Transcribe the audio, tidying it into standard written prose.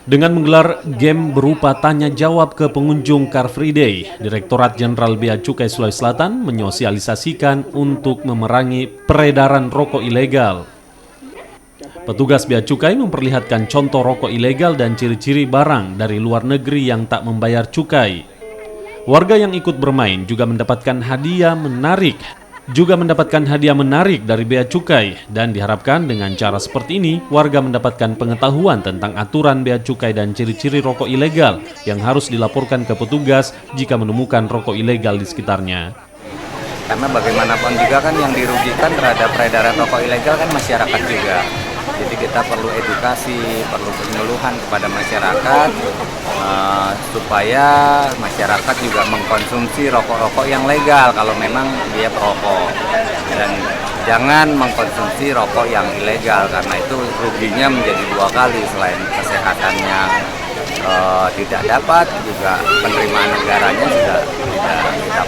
Dengan menggelar game berupa tanya jawab ke pengunjung Car Free Day, Direktorat Jenderal Bea Cukai Sulawesi Selatan menyosialisasikan untuk memerangi peredaran rokok ilegal. Petugas Bea Cukai memperlihatkan contoh rokok ilegal dan ciri-ciri barang dari luar negeri yang tak membayar cukai. Warga yang ikut bermain juga mendapatkan hadiah menarik dari Bea Cukai, dan diharapkan dengan cara seperti ini warga mendapatkan pengetahuan tentang aturan Bea Cukai dan ciri-ciri rokok ilegal yang harus dilaporkan ke petugas jika menemukan rokok ilegal di sekitarnya. Karena bagaimanapun juga kan yang dirugikan terhadap peredaran rokok ilegal kan masyarakat juga. Jadi kita perlu edukasi, perlu penyuluhan kepada masyarakat supaya masyarakat juga mengkonsumsi rokok-rokok yang legal kalau memang dia perokok, dan jangan mengkonsumsi rokok yang ilegal karena itu ruginya menjadi dua kali. Selain kesehatannya tidak dapat, juga penerimaan negaranya juga tidak